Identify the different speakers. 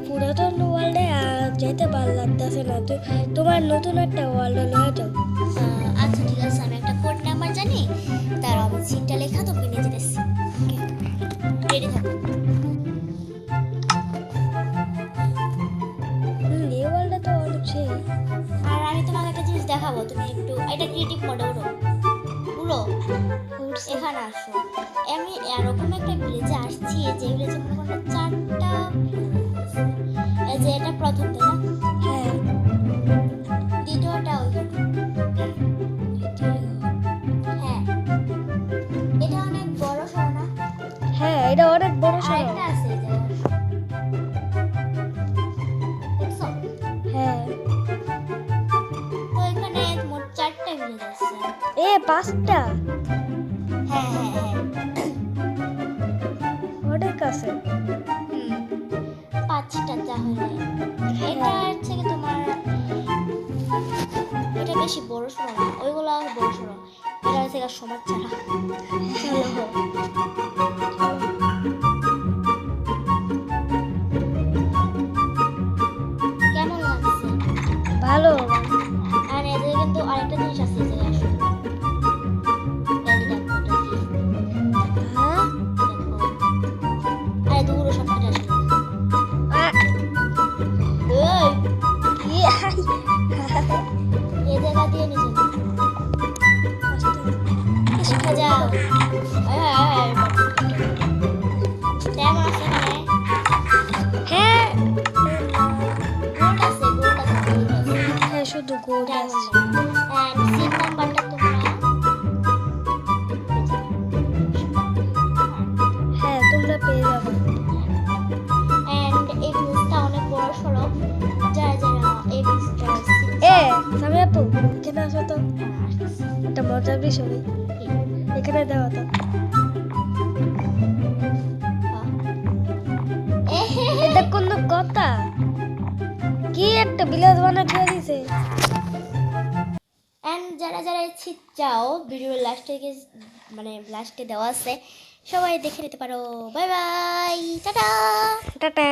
Speaker 1: পুরাতন ওয়ার্ল্ডে যেতে ভালো লাগতেছে না, তোমার নতুন একটা ওয়ার্ল্ডে লয়ে যাও।
Speaker 2: আচ্ছা ঠিক আছে, আমি একটা কোড নাম্বার জানি, তার আমি সিটটা লেখা তোকে নিয়ে যেতেছি। রেডি থাকো।
Speaker 1: এই ওয়ার্ল্ডে তো অনেক সেই।
Speaker 2: আর আমি তোমাকে একটা জিনিস দেখাবো, তুমি একটু এটা ক্রিয়েটিভ মোডে উঠো। উড়ো, এখানে আসো। আমি এরকম একটা ভিলেজে আসছি, যে ভিলেজে মনে করো 4টা এই যে এটা প্রথম, তাই না?
Speaker 1: হ্যাঁ,
Speaker 2: দ্বিতীয়টা হ্যাঁ, এটা অনেক বড় সড়ো না?
Speaker 1: হ্যাঁ এটা অনেক বড় সড়ো।
Speaker 2: আরেকটা আছে এই যে, দেখছো?
Speaker 1: হ্যাঁ,
Speaker 2: তো এখানে মোট 4টা ভিলেজ আছে।
Speaker 1: 5টা?
Speaker 2: হ্যাঁ হ্যাঁ হ্যাঁ,
Speaker 1: অনেক আছে।
Speaker 2: 5টা তাহলে। এটা হচ্ছে কি তোমার, এটা বেশি বড় সড়ো না, ওইগুলো বড় সড়ো, এটা হচ্ছে সমাজ ছাড়া।
Speaker 1: চলো।
Speaker 2: কেমন লাগছে?
Speaker 1: ভালো।
Speaker 2: আর এদের কিন্তু আরেকটা জিনিস আছে, যে আসো এই যে দেখো, এটা কি?
Speaker 1: হ্যাঁ,
Speaker 2: দেখো, আরে দূর সবটা আসো। এই এই জায়গা দিয়ে নিচে দেখা যাও। কেমন আছে মানে?
Speaker 1: হ্যাঁ
Speaker 2: গোল্ড আছে, গোল্ড আছে, গোল্ড আছে।
Speaker 1: হ্যাঁ, শুধু গোল্ড আছে।
Speaker 2: And সিম নাম্বারটা তোমরা,
Speaker 1: হ্যাঁ, তোমরা পেয়ে যাবে।
Speaker 2: and এই ভিলেজটা অনেক বড় সড়ো, যারা যারা এই ভিলেজটা
Speaker 1: সামি আপু, এখানে আসো তো, একটা মজার বিষয়। এখানে দেওয়া তো, এটা কোনো কথা? কি একটা বিলাস বানা দিয়ে দিছে।
Speaker 2: এন্ড যারা যারা ইচ্ছে চাও, ভিডিওর লাস্টে মানে লাস্টে দেওয়া আছে, সবাই দেখে নিতে পারো। Bye bye, tata.
Speaker 1: টাটা।